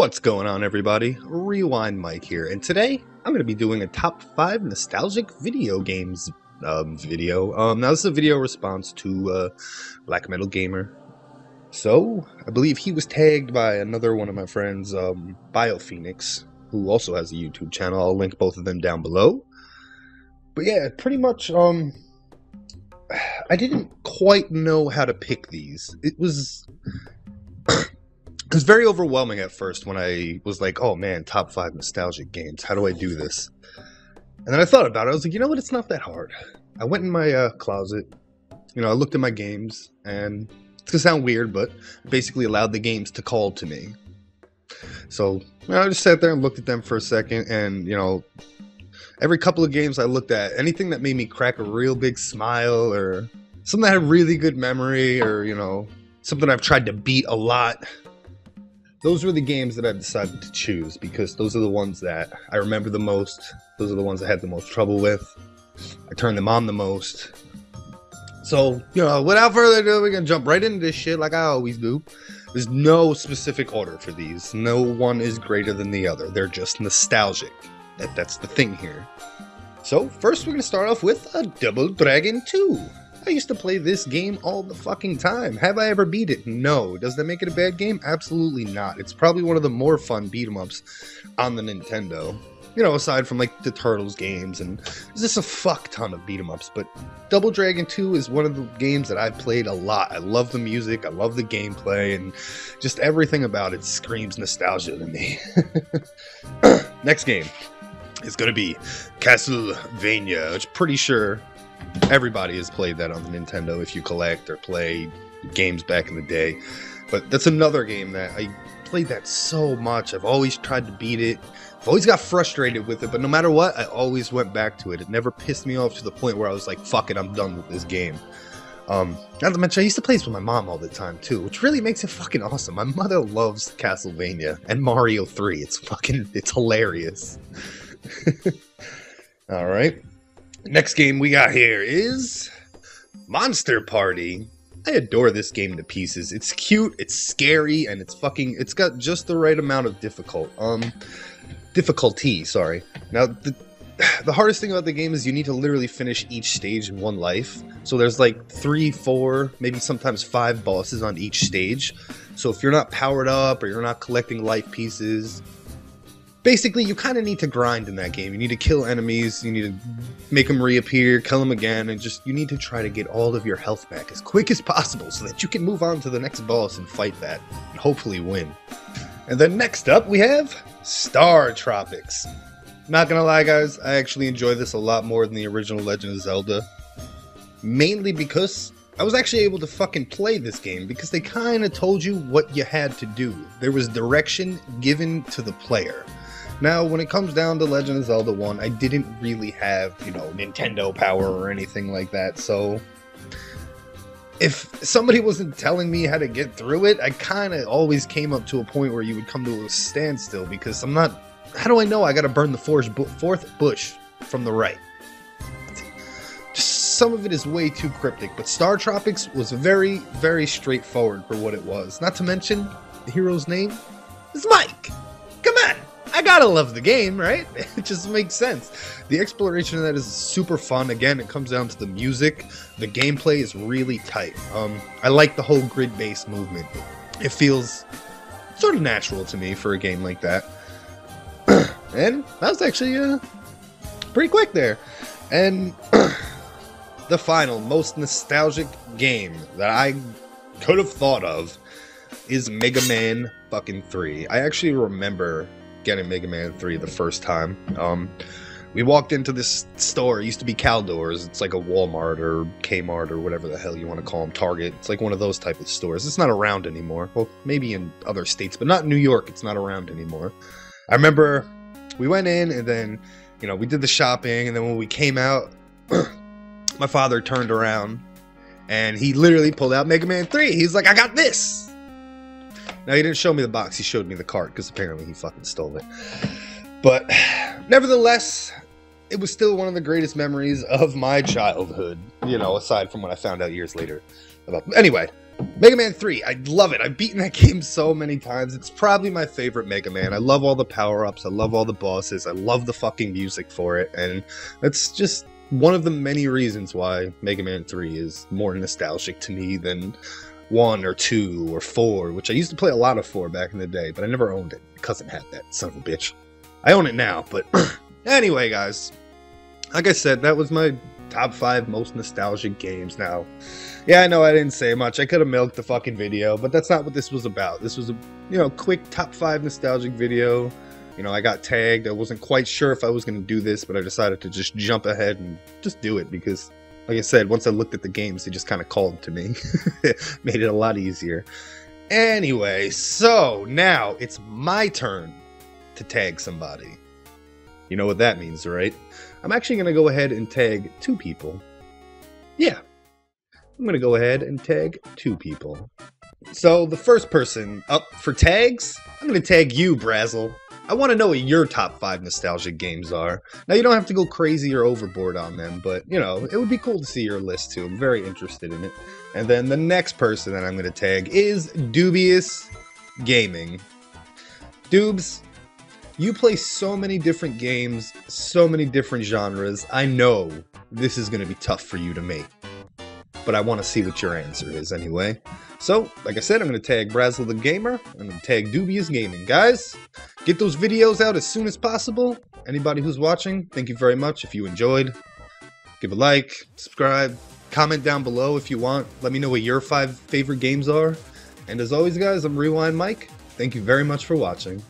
What's going on, everybody? Rewind Mike here, and today I'm going to be doing a top 5 nostalgic video games video. Now this is a video response to Black Metal Gamer. So I believe he was tagged by another one of my friends, BioPhoenix, who also has a YouTube channel. I'll link both of them down below. But yeah, pretty much I didn't quite know how to pick these. It was very overwhelming at first when I was like, oh man, top 5 nostalgic games. How do I do this? And then I thought about it. I was like, you know what? It's not that hard. I went in my closet. You know, I looked at my games, and it's going to sound weird, but basically allowed the games to call to me. So, you know, I just sat there and looked at them for a second, and, you know, every couple of games I looked at, anything that made me crack a real big smile, or something that had really good memory, or, you know, something I've tried to beat a lot. Those were the games that I decided to choose, because those are the ones that I remember the most. Those are the ones I had the most trouble with. I turned them on the most. So, you know, without further ado, we're going to jump right into this shit like I always do. There's no specific order for these. No one is greater than the other. They're just nostalgic. That's the thing here. So, first we're going to start off with a Double Dragon 2. I used to play this game all the fucking time. Have I ever beat it? No. Does that make it a bad game? Absolutely not. It's probably one of the more fun beat-em-ups on the Nintendo. You know, aside from, like, the Turtles games, and there's just a fuck ton of beat-em-ups, but Double Dragon 2 is one of the games that I've played a lot. I love the music, I love the gameplay, and just everything about it screams nostalgia to me. Next game is going to be Castlevania, which I'm pretty sure everybody has played that on the Nintendo if you collect or play games back in the day. But that's another game that I played that so much. I've always tried to beat it. I've always got frustrated with it, but no matter what, I always went back to it. It never pissed me off to the point where I was like, fuck it, I'm done with this game. Not to mention, I used to play this with my mom all the time too, which really makes it fucking awesome. My mother loves Castlevania and Mario 3. It's hilarious. Alright. Next game we got here is Monster Party. I adore this game to pieces. It's cute, it's scary, and it's got just the right amount of difficulty, sorry. Now, the hardest thing about the game is you need to literally finish each stage in one life. So there's like 3, 4, maybe sometimes 5 bosses on each stage. So if you're not powered up or you're not collecting life pieces, basically, you kind of need to grind in that game. You need to kill enemies, you need to make them reappear, kill them again, and you need to try to get all of your health back as quick as possible so that you can move on to the next boss and fight that, and hopefully win. And then next up, we have Startropics. Not gonna lie, guys, I actually enjoy this a lot more than the original Legend of Zelda. Mainly because I was actually able to fucking play this game, because they kind of told you what you had to do. There was direction given to the player. Now, when it comes down to Legend of Zelda 1, I didn't really have, you know, Nintendo power or anything like that, so if somebody wasn't telling me how to get through it, I kind of always came up to a point where you would come to a standstill, because I'm not... How do I know I gotta burn the fourth bush from the right? Just some of it is way too cryptic, but Startropics was very, very straightforward for what it was. Not to mention, the hero's name is Mike! Come on! I gotta love the game, right? It just makes sense. The exploration of that is super fun. Again, it comes down to the music. The gameplay is really tight. I like the whole grid-based movement. It feels sort of natural to me for a game like that. And that was actually pretty quick there. And the final, most nostalgic game that I could have thought of is Mega Man fucking 3. I actually remember getting Mega Man 3 the first time. We walked into this store. It used to be Caldor's. It's like a Walmart or Kmart or whatever the hell you want to call them. Target. It's like one of those type of stores. It's not around anymore. Well, maybe in other states, but not in New York. It's not around anymore. I remember we went in, and then, you know, we did the shopping, and then when we came out, my father turned around, and he literally pulled out Mega Man 3. He's like, I got this! Now, he didn't show me the box, he showed me the cart, because apparently he fucking stole it. But, nevertheless, it was still one of the greatest memories of my childhood, you know, aside from what I found out years later. Anyway, Mega Man 3, I love it. I've beaten that game so many times. It's probably my favorite Mega Man. I love all the power-ups. I love all the bosses. I love the fucking music for it. And that's just one of the many reasons why Mega Man 3 is more nostalgic to me than 1 or 2 or 4, which I used to play a lot of 4 back in the day, but I never owned it. My cousin had that, son of a bitch. I own it now, but anyway, guys. Like I said, that was my top 5 most nostalgic games. Now, yeah, I know I didn't say much. I could have milked the fucking video, but that's not what this was about. This was a, quick top 5 nostalgic video. I got tagged. I wasn't quite sure if I was going to do this, but I decided to just jump ahead and just do it because, like I said, once I looked at the games, they just kind of called to me. Made it a lot easier. Anyway, so now it's my turn to tag somebody. You know what that means, right? I'm actually going to go ahead and tag 2 people. Yeah. I'm going to go ahead and tag 2 people. So the first person up for tags, I'm going to tag you, Brasel. I want to know what your top 5 nostalgic games are. Now, you don't have to go crazy or overboard on them, but, it would be cool to see your list, too. I'm very interested in it. And then the next person that I'm going to tag is Dubious Gaming. Dubes, you play so many different games, so many different genres. I know this is going to be tough for you to make. But I want to see what your answer is anyway. So, like I said, I'm going to tag Brasel TheGamer. I'm going to tag Dubious Gaming. Guys, get those videos out as soon as possible. Anybody who's watching, thank you very much. If you enjoyed, give a like, subscribe, comment down below if you want. Let me know what your 5 favorite games are. And as always, guys, I'm Rewind Mike. Thank you very much for watching.